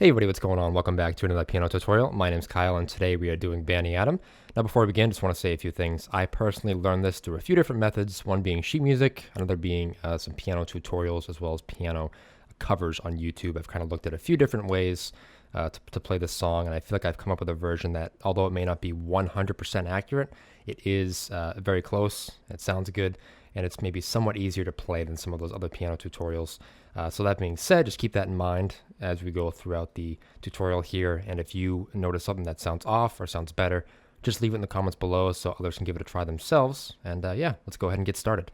Hey everybody, what's going on? Welcome back to another piano tutorial. My name's Kyle and today we are doing Bani Adam. Now before we begin, just want to say a few things. I personally learned this through a few different methods, one being sheet music, another being some piano tutorials as well as piano covers on YouTube. I've kind of looked at a few different ways to play this song, and I feel like I've come up with a version that, although it may not be 100% accurate, it is very close, it sounds good, and it's maybe somewhat easier to play than some of those other piano tutorials. So that being said, just keep that in mind as we go throughout the tutorial here. And if you notice something that sounds off or sounds better, just leave it in the comments below so others can give it a try themselves. And yeah, let's go ahead and get started.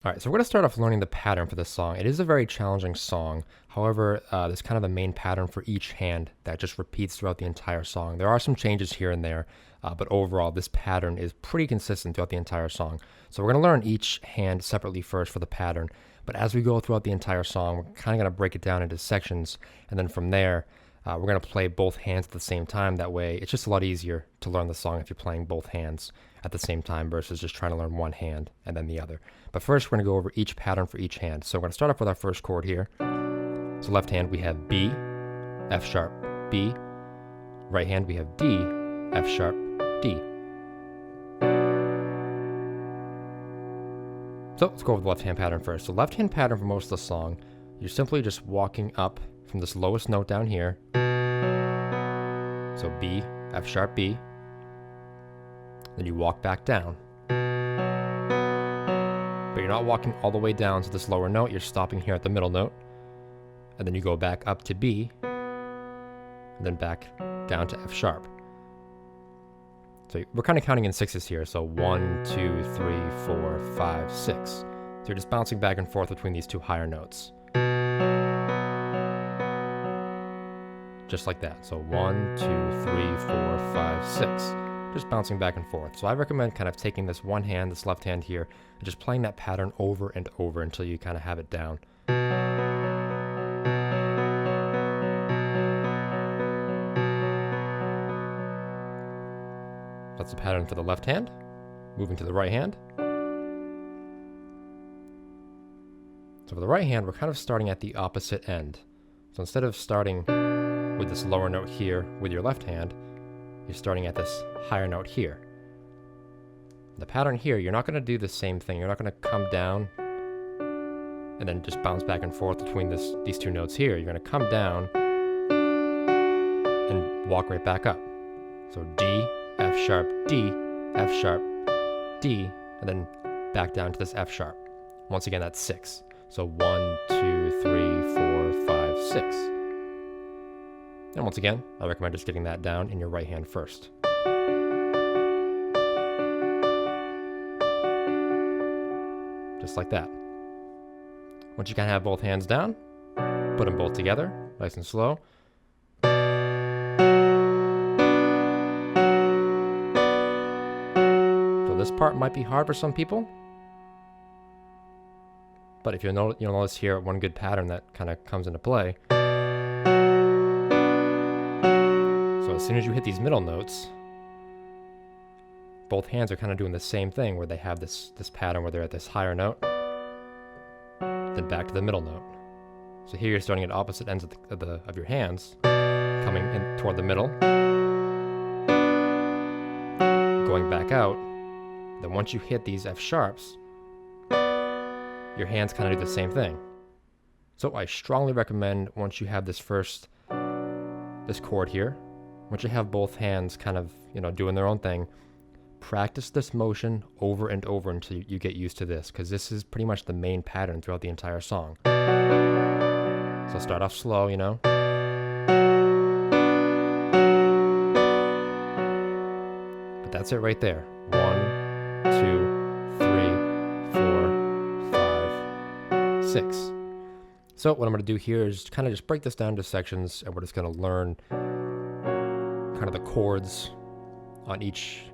All right, so we're going to start off learning the pattern for this song. It is a very challenging song. However, there's kind of a main pattern for each hand that just repeats throughout the entire song. There are some changes here and there, but overall, this pattern is pretty consistent throughout the entire song. So we're going to learn each hand separately first for the pattern. But as we go throughout the entire song, we're kind of going to break it down into sections. And then from there, we're going to play both hands at the same time. That way, it's just a lot easier to learn the song if you're playing both hands at the same time versus just trying to learn one hand and then the other. But first, we're going to go over each pattern for each hand. So we're going to start off with our first chord here. So left hand, we have B, F sharp, B. Right hand, we have D, F sharp, D. So let's go over the left-hand pattern first. So left-hand pattern for most of the song, you're simply just walking up from this lowest note down here. So B, F sharp, B. Then you walk back down. But you're not walking all the way down to this lower note. You're stopping here at the middle note. And then you go back up to B. And then back down to F sharp. So we're kind of counting in sixes here. So 1, 2, 3, 4, 5, 6. So you're just bouncing back and forth between these two higher notes. Just like that. So 1, 2, 3, 4, 5, 6. Just bouncing back and forth. So I recommend kind of taking this one hand, this left hand here, and just playing that pattern over and over until you kind of have it down. That's the pattern for the left hand. Moving to the right hand. So for the right hand, we're kind of starting at the opposite end. So instead of starting with this lower note here with your left hand, you're starting at this higher note here. The pattern here, you're not going to do the same thing. You're not going to come down and then just bounce back and forth between these two notes here. You're going to come down and walk right back up. So D, F sharp, D, F sharp, D, and then back down to this F sharp. Once again, that's 6. So 1, 2, 3, 4, 5, 6. And once again, I recommend just getting that down in your right hand first. Just like that. Once you kind of have both hands down, put them both together, nice and slow. So this part might be hard for some people, but if you'll notice here one good pattern that kind of comes into play. So as soon as you hit these middle notes, both hands are kind of doing the same thing where they have this pattern where they're at this higher note, then back to the middle note. So here you're starting at opposite ends of your hands, coming in toward the middle, going back out. Then once you hit these F sharps, your hands kind of do the same thing. So I strongly recommend once you have this chord here, once you have both hands kind of, doing their own thing, practice this motion over and over until you get used to this, because this is pretty much the main pattern throughout the entire song. So start off slow, But that's it right there. 1, 2, 3, 4, 5, 6. So what I'm going to do here is kind of just break this down into sections, and we're just going to learn kind of the chords in each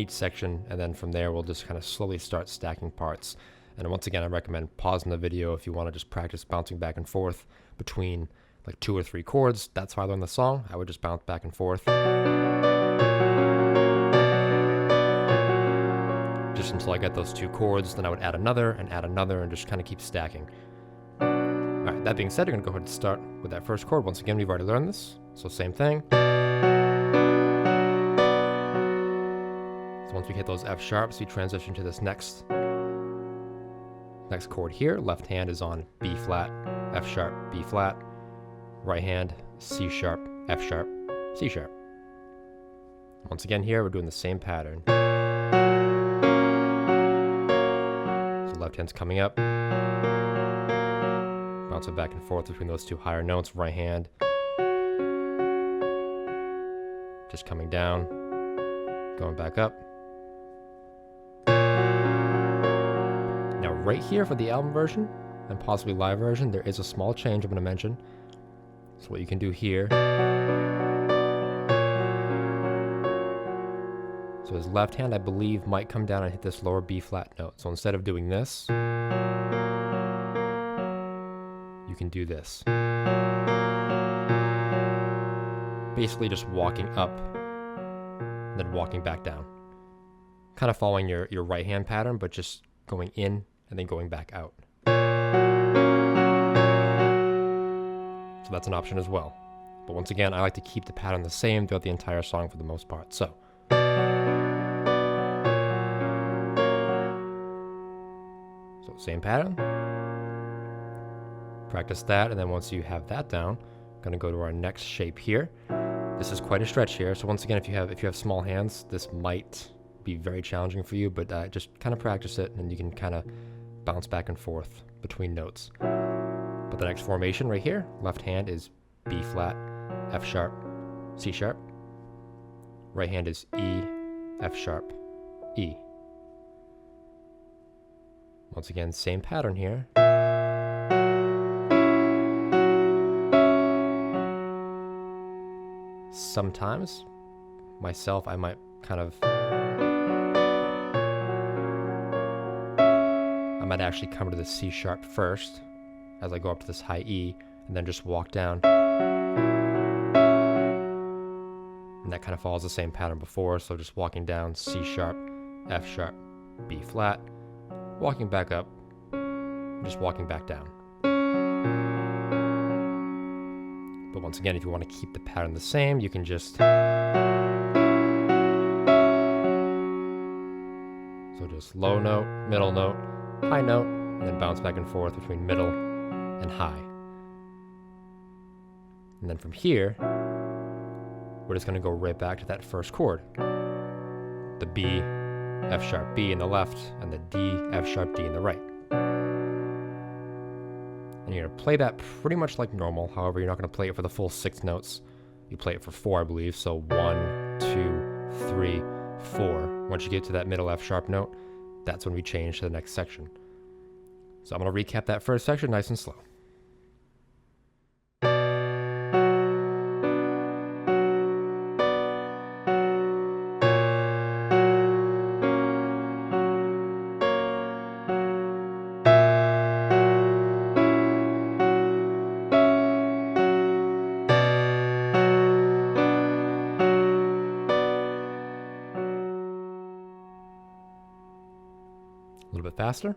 section, and then from there we'll just kind of slowly start stacking parts. And once again, I recommend pausing the video if you want to just practice bouncing back and forth between like 2 or 3 chords. That's how I learned the song. I would just bounce back and forth just until I get those 2 chords. Then I would add another and just kind of keep stacking. Alright, That being said, you're going to go ahead and start with that first chord. Once again, we've already learned this, so same thing. So once we hit those F sharps, we transition to this next chord here. Left hand is on B flat, F sharp, B flat. Right hand, C sharp, F sharp, C sharp. Once again here, we're doing the same pattern. So left hand's coming up, bouncing back and forth between those two higher notes. Right hand just coming down, going back up. Now right here for the album version and possibly live version, there is a small change I'm going to mention. So what you can do here, so his left hand, I believe, might come down and hit this lower B flat note. So instead of doing this, you can do this. Basically just walking up, then walking back down. Kind of following your right hand pattern, but just going in and then going back out. So that's an option as well. But once again, I like to keep the pattern the same throughout the entire song for the most part. So same pattern. Practice that, and then once you have that down, I'm going to go to our next shape here. This is quite a stretch here. So once again, if you have small hands, this might be very challenging for you, but just kind of practice it, and you can kind of bounce back and forth between notes. But the next formation right here, left hand is B flat, F sharp, C sharp. Right hand is E, F sharp, E. Once again, same pattern here. Sometimes, myself, I might actually come to the C sharp first as I go up to this high E, and then just walk down. And that kind of follows the same pattern before, so just walking down C sharp, F sharp, B flat, walking back up, just walking back down. But once again, if you want to keep the pattern the same, you can just... So just low note, middle note, high note, and then bounce back and forth between middle and high. And then from here, we're just going to go right back to that first chord. The B, F sharp, B in the left, and the D, F sharp, D in the right. And you're going to play that pretty much like normal. However, you're not going to play it for the full 6 notes. You play it for 4, I believe. So 1, 2, 3, 4. Once you get to that middle F sharp note, that's when we change to the next section. So I'm going to recap that first section nice and slow. A little bit faster.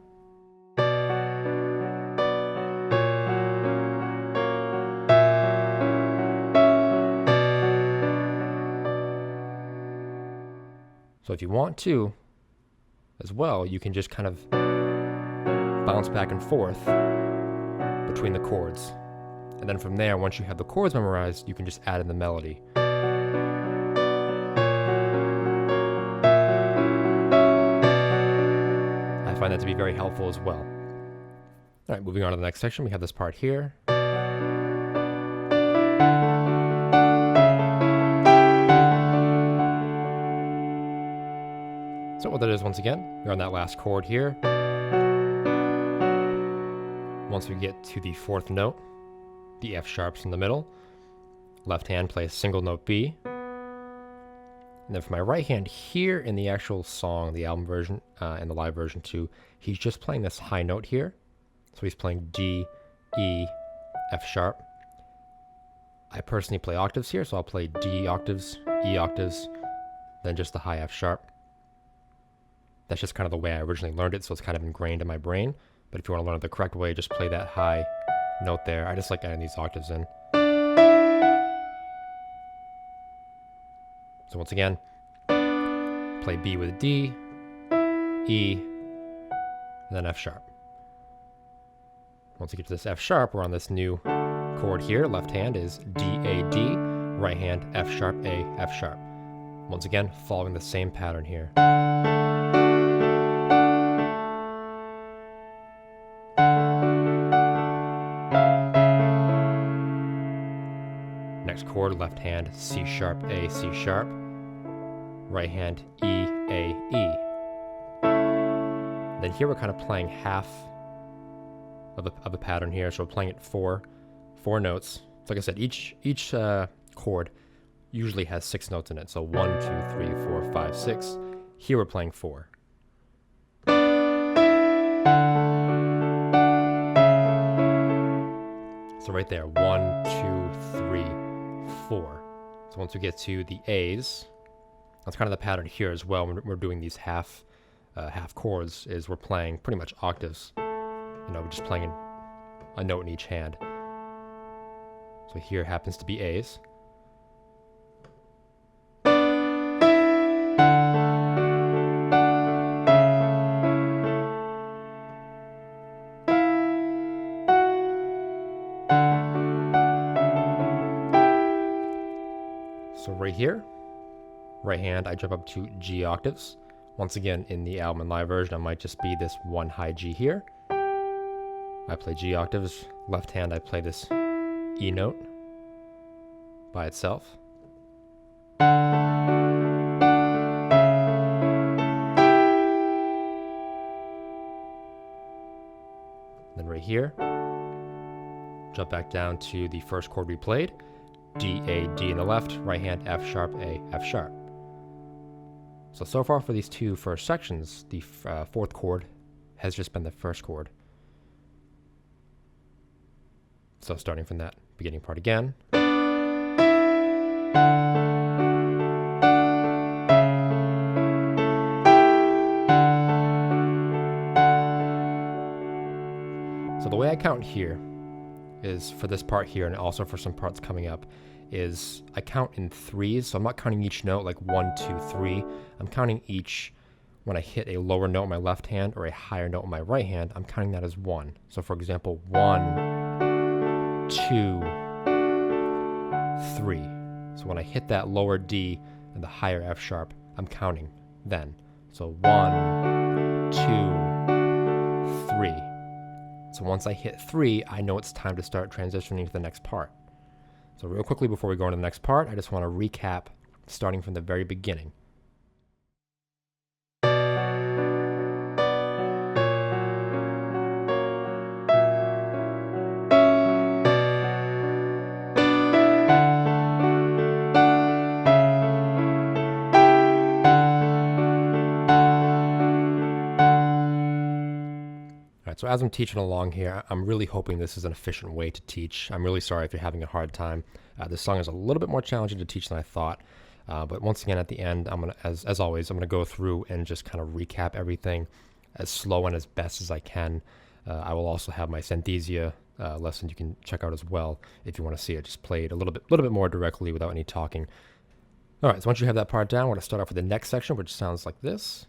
So if you want to, as well, you can just kind of bounce back and forth between the chords. And then from there, once you have the chords memorized, you can just add in the melody. I find that to be very helpful as well. All right, moving on to the next section, we have this part here. So what that is, once again, you're on that last chord here. Once we get to the 4th note, the F sharp's in the middle. Left hand plays single note B. And then for my right hand here in the actual song, the album version, and the live version too, he's just playing this high note here. So he's playing D, E, F sharp. I personally play octaves here, so I'll play D octaves, E octaves, then just the high F sharp. That's just kind of the way I originally learned it, so it's kind of ingrained in my brain. But if you want to learn it the correct way, just play that high note there. I just like adding these octaves in. So once again, play B with D, E, and then F sharp. Once we get to this F sharp, we're on this new chord here. Left hand is D, A, D, right hand F sharp, A, F sharp. Once again, following the same pattern here. Next chord, left hand C sharp, A, C sharp, right hand E, A, E. Then here we're kind of playing half of a pattern here, so we're playing it four notes. So like I said, each chord usually has 6 notes in it. So 1, 2, 3, 4, 5, 6. Here we're playing 4. So right there, 1, 2, 3, 4. So once we get to the A's, that's kind of the pattern here as well. When we're doing these half chords, is we're playing pretty much octaves. We're just playing a note in each hand. So here happens to be A's. So right here, right hand, I jump up to G octaves. Once again, in the album and live version, I might just be this one high G here. I play G octaves. Left hand, I play this E note by itself. Then right here, jump back down to the first chord we played. D, A, D in the left, right hand F sharp, A, F sharp. So far for these two first sections, the fourth chord has just been the first chord. So starting from that beginning part again. So the way I count here is, for this part here and also for some parts coming up, is I count in 3s. So I'm not counting each note like 1, 2, 3. I'm counting each, when I hit a lower note in my left hand or a higher note in my right hand, I'm counting that as 1. So for example, 1, 2, 3. So when I hit that lower D and the higher F sharp, I'm counting then. So 1, 2, 3. So once I hit 3, I know it's time to start transitioning to the next part. So real quickly before we go into the next part, I just want to recap starting from the very beginning. So as I'm teaching along here, I'm really hoping this is an efficient way to teach. I'm really sorry if you're having a hard time. This song is a little bit more challenging to teach than I thought. But once again, at the end, I'm gonna, as always, I'm gonna go through and just kind of recap everything as slow and as best as I can. I will also have my Synthesia lesson you can check out as well if you want to see it. Just played a little bit more directly without any talking. All right, so once you have that part down, we're gonna start off with the next section, which sounds like this.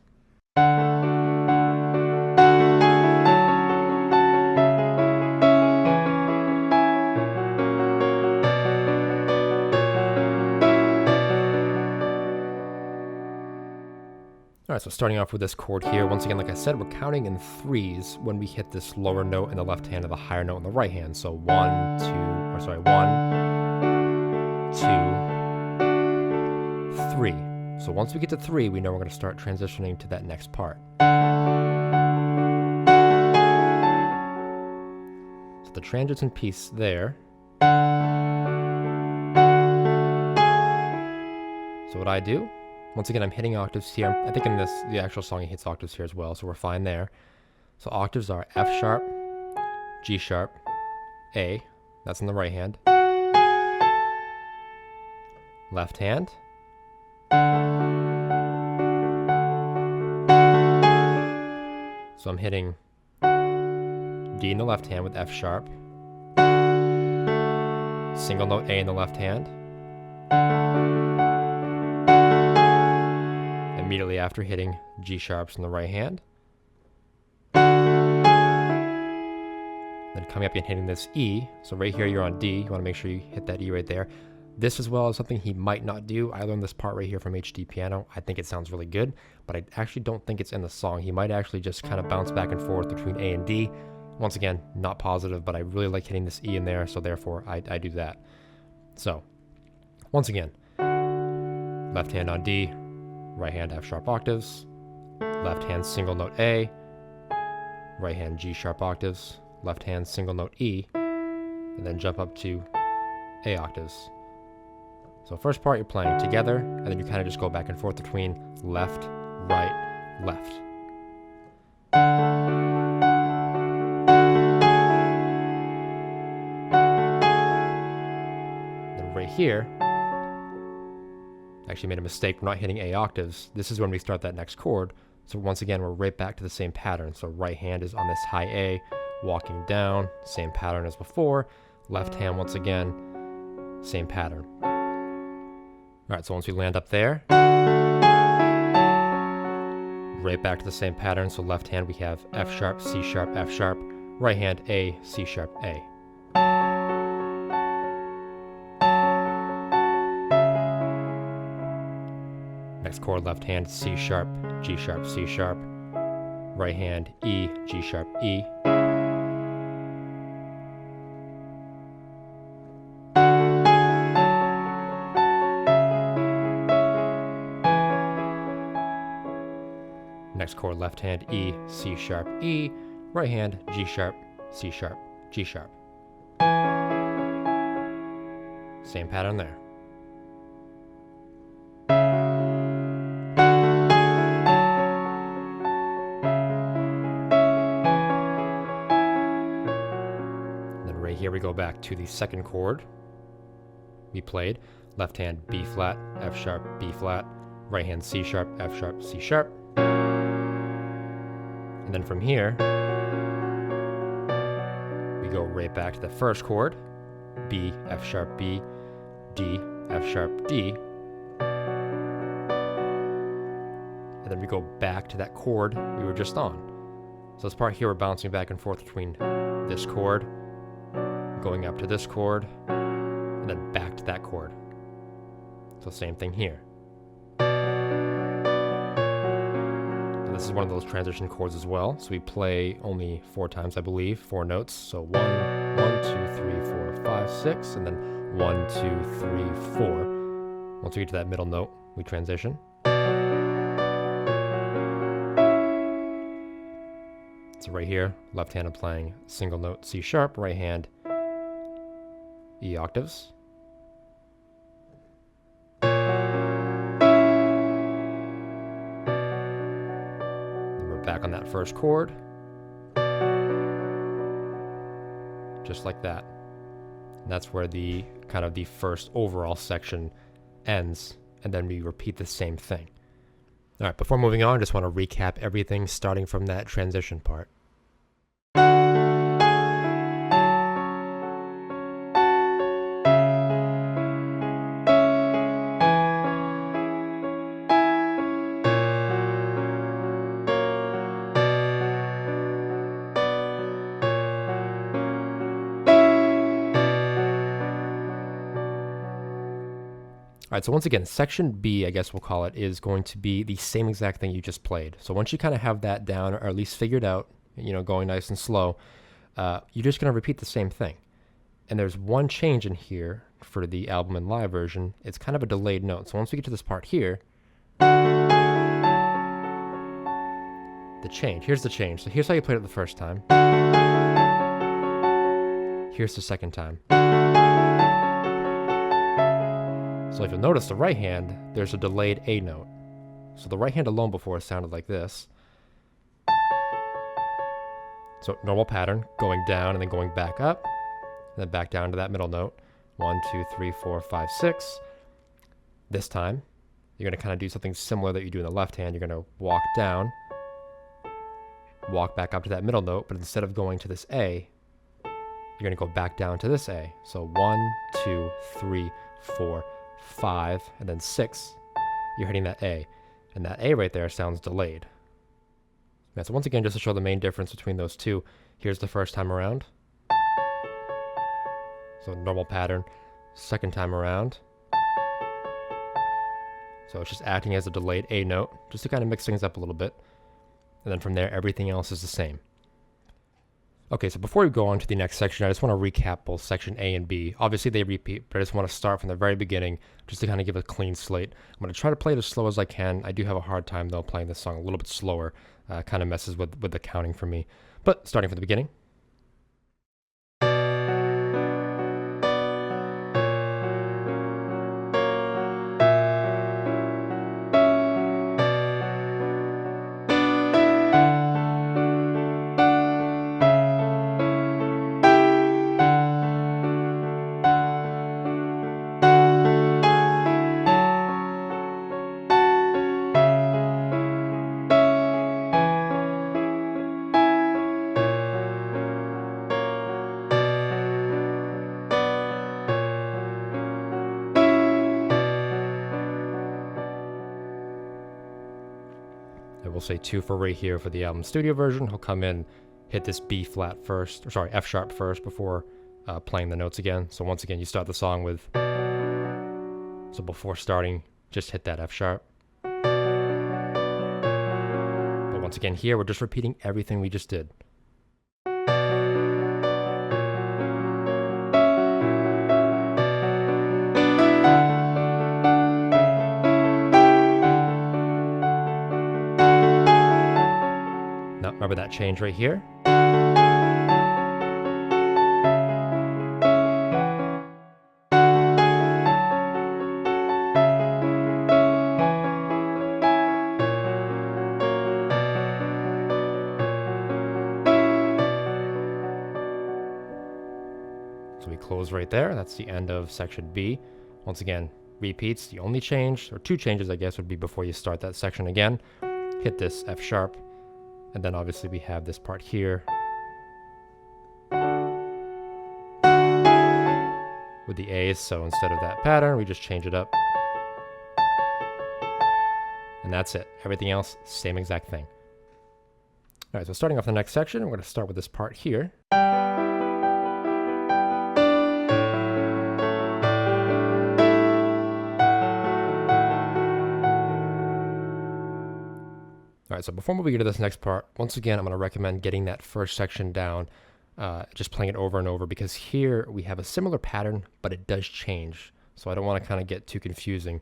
Alright, so starting off with this chord here, once again, like I said, we're counting in 3s when we hit this lower note in the left hand and the higher note in the right hand. So 1, 2, 3. So once we get to 3, we know we're going to start transitioning to that next part. So the transition piece there. So what I do, once again, I'm hitting octaves here. I think in the actual song, it hits octaves here as well, so we're fine there. So octaves are F sharp, G sharp, A, that's in the right hand. Left hand. So I'm hitting D in the left hand with F sharp, single note A in the left hand. Immediately after hitting G sharps in the right hand. Then coming up and hitting this E. So right here you're on D. You want to make sure you hit that E right there. This as well is something he might not do. I learned this part right here from HD Piano. I think it sounds really good, but I actually don't think it's in the song. He might actually just kind of bounce back and forth between A and D. Once again, not positive, but I really like hitting this E in there, so therefore I do that. So, once again, left hand on D, right hand F sharp octaves, left hand single note A, right hand G sharp octaves, left hand single note E, and then jump up to A octaves. So first part you're playing together, and then you kind of just go back and forth between left, right, left. Then right here, I actually made a mistake. We're not hitting A octaves. This is when we start that next chord. So once again, we're right back to the same pattern. So right hand is on this high A, walking down, same pattern as before. Left hand once again, same pattern. All right, so once we land up there, right back to the same pattern. So left hand we have F sharp, C sharp, F sharp. Right hand A, C sharp, A. Next chord, left hand C sharp, G sharp, C sharp. Right hand E, G sharp, E. Next chord, left hand E, C sharp, E. Right hand G sharp, C sharp, G sharp. Same pattern there. Then right here we go back to the second chord we played. Left hand B flat, F sharp, B flat. Right hand C sharp, F sharp, C sharp. And then from here, we go right back to the first chord, B, F sharp, B, D, F sharp, D. And then we go back to that chord we were just on. So this part here, we're bouncing back and forth between this chord, going up to this chord, and then back to that chord. So same thing here. This is one of those transition chords as well. So we play only 4 times, I believe, 4 notes. So 1, 1, 2, 3, 4, 5, 6, and then 1, 2, 3, 4. Once we get to that middle note, we transition. So right here, left hand I'm playing single note C sharp, right hand E octaves. Back on that first chord, just like that. And that's where the kind of the first overall section ends, and then we repeat the same thing. All right, before moving on, I just want to recap everything starting from that transition part. All right, so once again, section B, I guess we'll call it, is going to be the same exact thing you just played. So once you kind of have that down, or at least figured out, going nice and slow, you're just going to repeat the same thing. And there's one change in here for the album and live version. It's kind of a delayed note. So once we get to this part here, the change. Here's the change. So here's how you played it the first time. Here's the second time. So if you'll notice the right hand, there's a delayed A note. So the right hand alone before sounded like this. So normal pattern, going down and then going back up, and then back down to that middle note. 1, 2, 3, 4, 5, 6. This time, you're going to kind of do something similar that you do in the left hand. You're going to walk down, walk back up to that middle note, but instead of going to this A, you're going to go back down to this A. So 1, 2, 3, 4, 5, and then 6. You're hitting that A. And that A right there sounds delayed. Yeah, so once again, just to show the main difference between those two, here's the first time around. So normal pattern. Second time around. So it's just acting as a delayed A note, just to kind of mix things up a little bit. And then from there, everything else is the same. Okay, so before we go on to the next section, I just want to recap both section A and B. Obviously they repeat, but I just want to start from the very beginning, just to kind of give a clean slate. I'm going to try to play it as slow as I can. I do have a hard time, though, playing this song a little bit slower. Kind of messes with the counting for me. But starting from the beginning. I will say 2 for right here for the album studio version. He'll come in, hit this B flat first, or sorry, F sharp first before playing the notes again. So once again, you start the song with, so before starting, just hit that F sharp. But once again here, we're just repeating everything we just did. Remember that change right here? So we close right there. That's the end of section B. Once again, repeats. The only change, or 2 changes I guess, would be before you start that section again. Hit this F sharp. And then obviously we have this part here with the A's, so instead of that pattern, we just change it up. And that's it. Everything else, same exact thing. All right, so starting off the next section, we're going to start with this part here. All right, so before moving into this next part, once again, I'm going to recommend getting that first section down, just playing it over and over, because here we have a similar pattern, but it does change. So I don't want to kind of get too confusing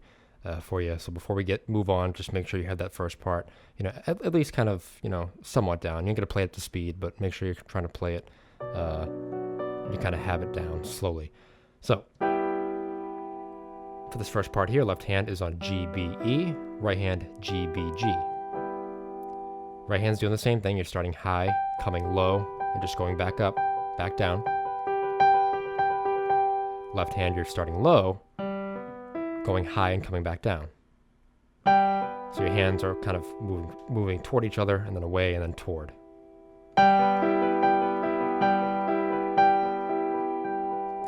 for you. So before we move on, just make sure you have that first part, at least kind of, somewhat down. You're going to play it to speed, but make sure you're trying to play it, you kind of have it down slowly. So for this first part here, left hand is on G, B, E, right hand G, B, G. Right hand's doing the same thing. You're starting high, coming low, and just going back up, back down. Left hand, you're starting low, going high and coming back down. So your hands are kind of moving toward each other, and then away, and then toward.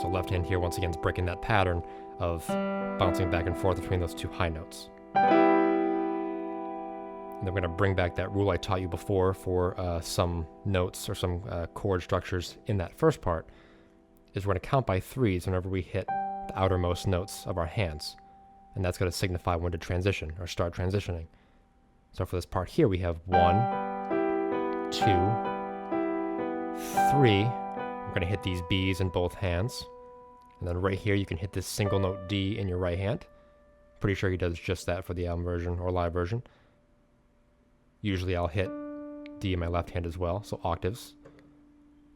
So left hand here, once again, is breaking that pattern of bouncing back and forth between those 2 high notes. And then we're going to bring back that rule I taught you before for some notes or some chord structures in that first part, is we're going to count by 3s whenever we hit the outermost notes of our hands. And that's going to signify when to transition or start transitioning. So for this part here, we have 1, 2, 3. We're going to hit these B's in both hands. And then right here, you can hit this single note D in your right hand. Pretty sure he does just that for the album version or live version. Usually I'll hit D in my left hand as well, so octaves.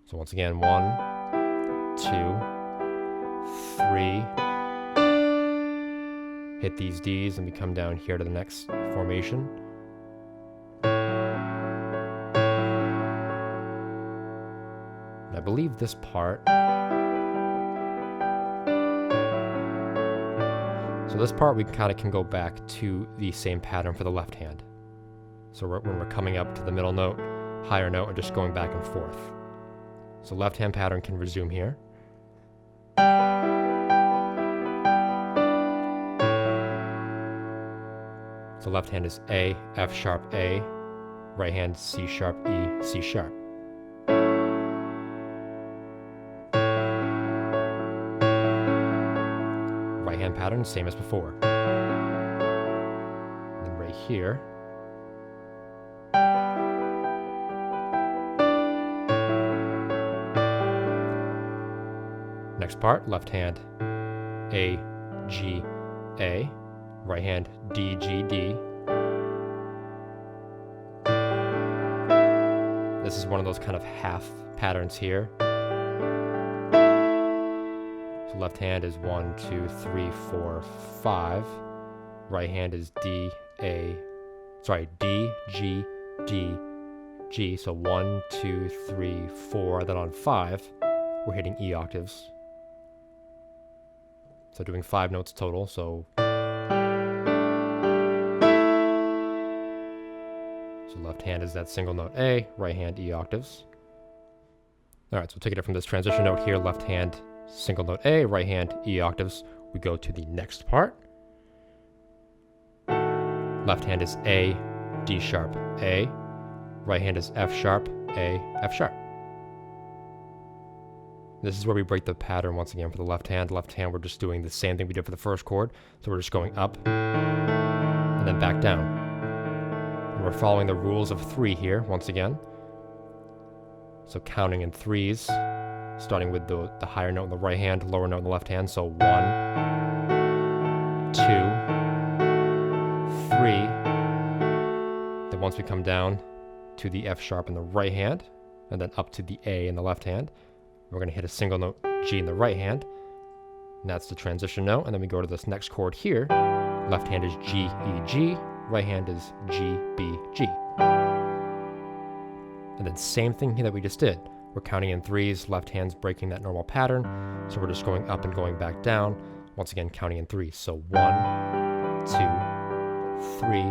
So once again, 1, 2, 3. Hit these Ds and we come down here to the next formation. And I believe this part. So this part we kind of can go back to the same pattern for the left hand. So when we're coming up to the middle note, higher note, and just going back and forth. So left hand pattern can resume here. So left hand is A, F sharp, A. Right hand C sharp, E, C sharp. Right hand pattern, same as before. And then right here. Next part, left hand A, G, A. Right hand D, G, D. This is one of those kind of half patterns here. So left hand is 1, 2, 3, 4, 5. Right hand is D, G, D, G. So 1, 2, 3, 4. Then on 5, we're hitting E octaves. So doing 5 notes total. So left hand is that single note A, right hand E octaves. Alright, so taking it from this transition note here, left hand single note A, right hand E octaves. We go to the next part. Left hand is A, D sharp, A. Right hand is F sharp, A, F sharp. This is where we break the pattern once again for the left hand. Left hand, we're just doing the same thing we did for the first chord. So we're just going up and then back down. And we're following the rules of 3 here, once again. So counting in 3s, starting with the higher note in the right hand, lower note in the left hand. So 1, 2, 3. Then once we come down to the F sharp in the right hand, and then up to the A in the left hand, we're going to hit a single note G in the right hand. And that's the transition note. And then we go to this next chord here. Left hand is G, E, G. Right hand is G, B, G. And then same thing here that we just did. We're counting in 3s, left hand's breaking that normal pattern. So we're just going up and going back down. Once again, counting in 3s. So 1, 2, 3.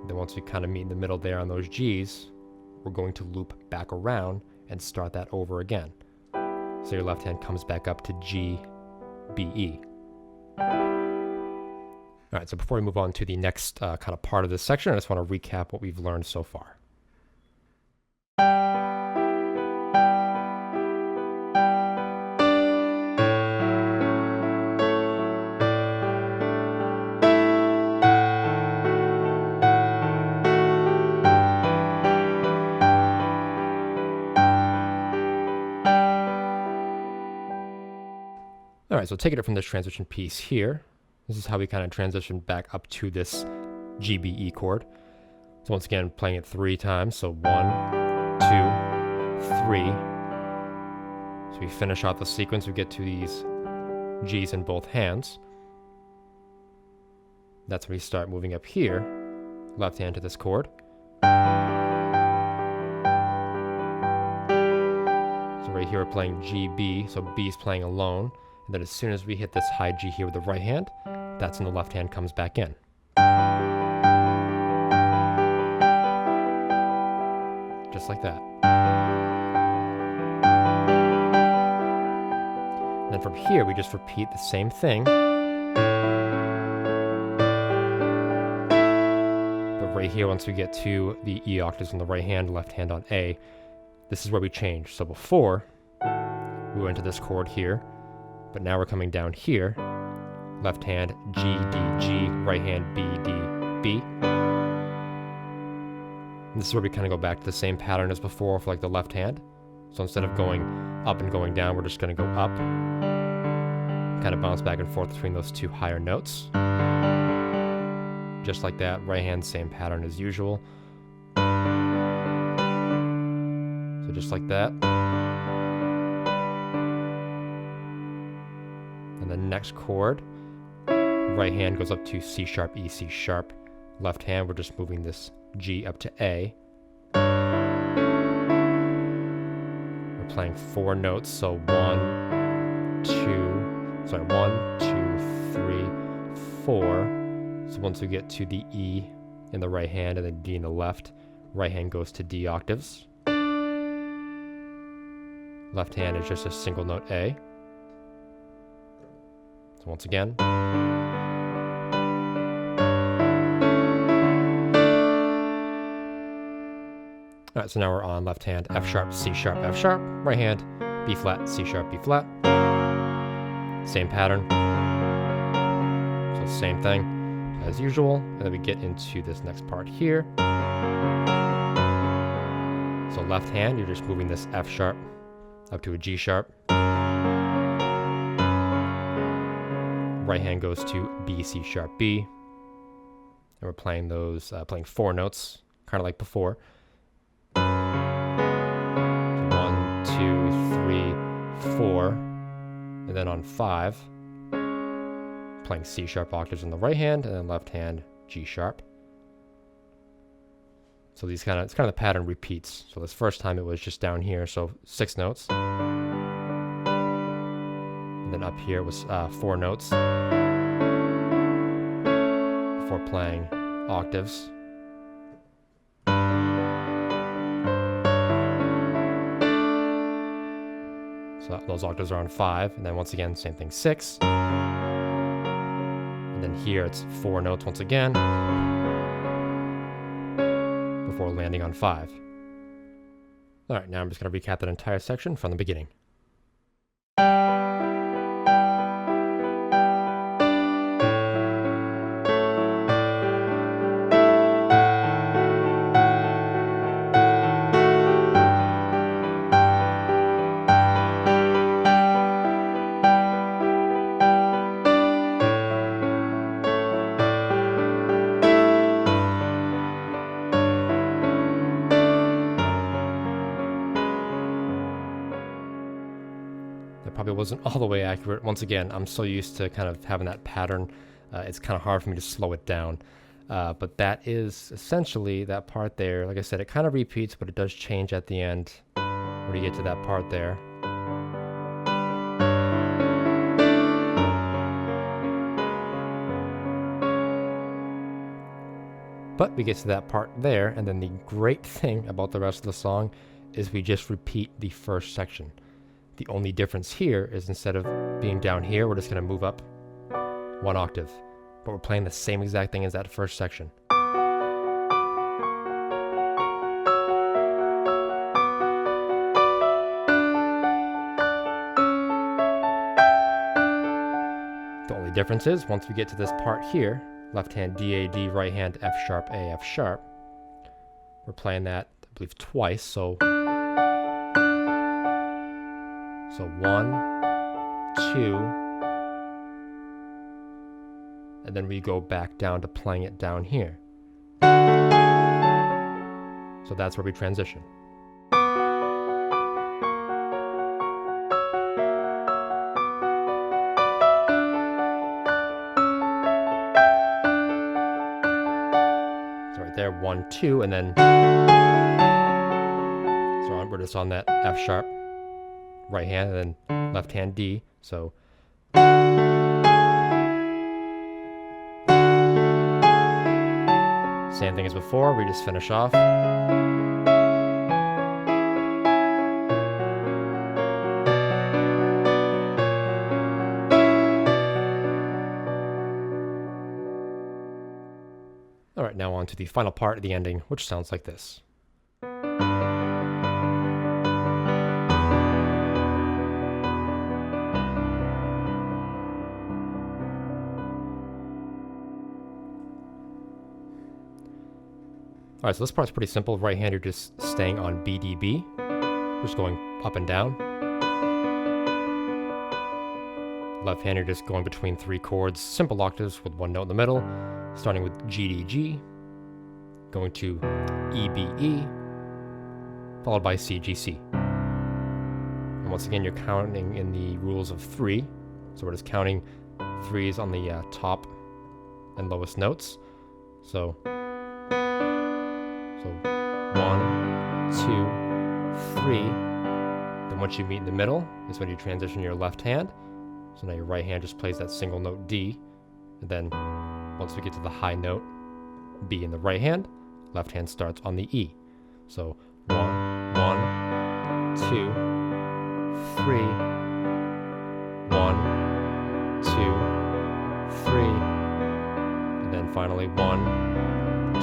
Then once we kind of meet in the middle there on those Gs, we're going to loop back around and start that over again. So your left hand comes back up to G, B, E. All right, so before we move on to the next kind of part of this section, I just want to recap what we've learned so far. All right, so taking it from this transition piece here, this is how we kind of transition back up to this GBE chord. So once again, playing it 3 times. So 1, 2, 3. So we finish off the sequence, we get to these Gs in both hands. That's when we start moving up here, left hand to this chord. So right here we're playing GB, so B is playing alone. And then as soon as we hit this high G here with the right hand, that's when the left hand comes back in. Just like that. And then from here, we just repeat the same thing. But right here, once we get to the E octaves on the right hand, left hand on A, this is where we change. So before, we went to this chord here. But now we're coming down here, left hand G, D, G, right hand B, D, B. And this is where we kind of go back to the same pattern as before for like the left hand. So instead of going up and going down, we're just going to go up, kind of bounce back and forth between those 2 higher notes. Just like that, right hand, same pattern as usual. So just like that. And the next chord, right hand goes up to C sharp, E, C sharp. Left hand, we're just moving this G up to A. We're playing 4 notes, so 1, 2, 3, 4. So once we get to the E in the right hand and then D in the left, right hand goes to D octaves. Left hand is just a single note A. So once again. Alright, so now we're on left hand, F sharp, C sharp, F sharp. Right hand, B flat, C sharp, B flat. Same pattern. So same thing as usual. And then we get into this next part here. So left hand, you're just moving this F sharp up to a G sharp. Right hand goes to B, C sharp, B. And we're playing those, playing 4 notes, kind of like before. 1, 2, 3, 4. And then on 5, playing C sharp octaves in the right hand, and then left hand G sharp. So it's kind of the pattern repeats. So this first time it was just down here, so 6 notes. And then up here it was 4 notes before playing octaves. So those octaves are on 5, and then once again, same thing, 6. And then here it's 4 notes once again before landing on 5. All right, now I'm just going to recap that entire section from the beginning. Probably wasn't all the way accurate. Once again, I'm so used to kind of having that pattern. It's kind of hard for me to slow it down. But that is essentially that part there. Like I said, it kind of repeats, but it does change at the end when you get to that part there. But we get to that part there, and then the great thing about the rest of the song is we just repeat the first section. The only difference here is instead of being down here, we're just going to move up 1 octave. But we're playing the same exact thing as that first section. The only difference is once we get to this part here, left hand D, A, D, right hand F sharp, A, F sharp, we're playing that, I believe, twice. So 1, 2, and then we go back down to playing it down here. So that's where we transition. So right there, 1, 2, and then so we're just on that F sharp. Right hand and then left hand D. So same thing as before, we just finish off. All right, now on to the final part, the ending, which sounds like this. Alright, so this part's pretty simple. Right hand, you're just staying on B, D, B. Just going up and down. Left hand, you're just going between 3 chords, simple octaves with 1 note in the middle, starting with G, D, G, going to E, B, E, followed by C, G, C. And once again, you're counting in the rules of 3. So we're just counting 3s on the top and lowest notes. So 1, 2, 3. Then once you meet in the middle is when you transition your left hand. So now your right hand just plays that single note D. And then once we get to the high note B in the right hand, left hand starts on the E. So 1, 1, 2, 3, 1, 2, 3, and then finally 1, 2,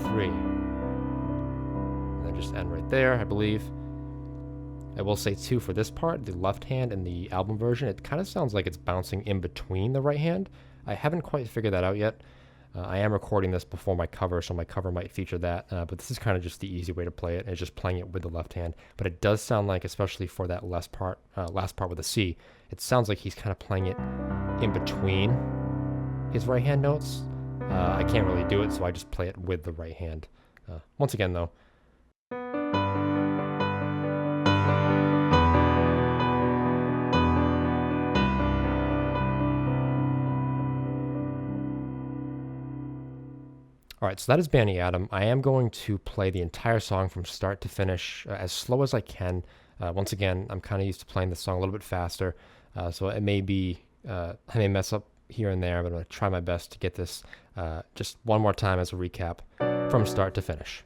3. And then just end right there, I believe. I will say too, for this part, the left hand in the album version, it kind of sounds like it's bouncing in between the right hand. I haven't quite figured that out yet. I am recording this before my cover, so my cover might feature that, but this is kind of just the easy way to play it. It's just playing it with the left hand, but it does sound like, especially for that last part with the C, it sounds like he's kind of playing it in between his right hand notes. I can't really do it, so I just play it with the right hand. Once again, though. All right, so that is Bani Adam. I am going to play the entire song from start to finish as slow as I can. Once again, I'm kind of used to playing the song a little bit faster, so it may be, I may mess up here and there, but I'm going to try my best to get this just one more time as a recap from start to finish.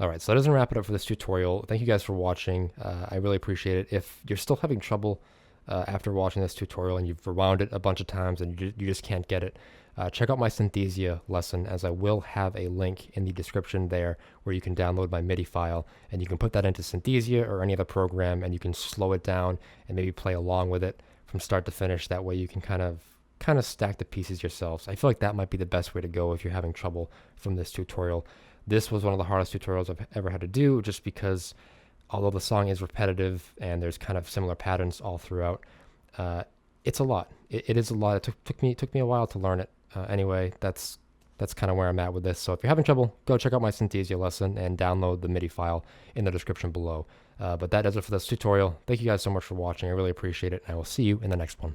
Alright, so that doesn't wrap it up for this tutorial. Thank you guys for watching. I really appreciate it. If you're still having trouble after watching this tutorial and you've rewound it a bunch of times and you just can't get it, check out my Synthesia lesson, as I will have a link in the description there where you can download my MIDI file and you can put that into Synthesia or any other program and you can slow it down and maybe play along with it from start to finish. That way you can kind of stack the pieces yourselves. I feel like that might be the best way to go if you're having trouble from this tutorial. This was one of the hardest tutorials I've ever had to do, just because although the song is repetitive and there's kind of similar patterns all throughout, it's a lot. It is a lot. It took me a while to learn it. Anyway, that's kind of where I'm at with this. So if you're having trouble, go check out my Synthesia lesson and download the MIDI file in the description below. But that does it for this tutorial. Thank you guys so much for watching. I really appreciate it, and I will see you in the next one.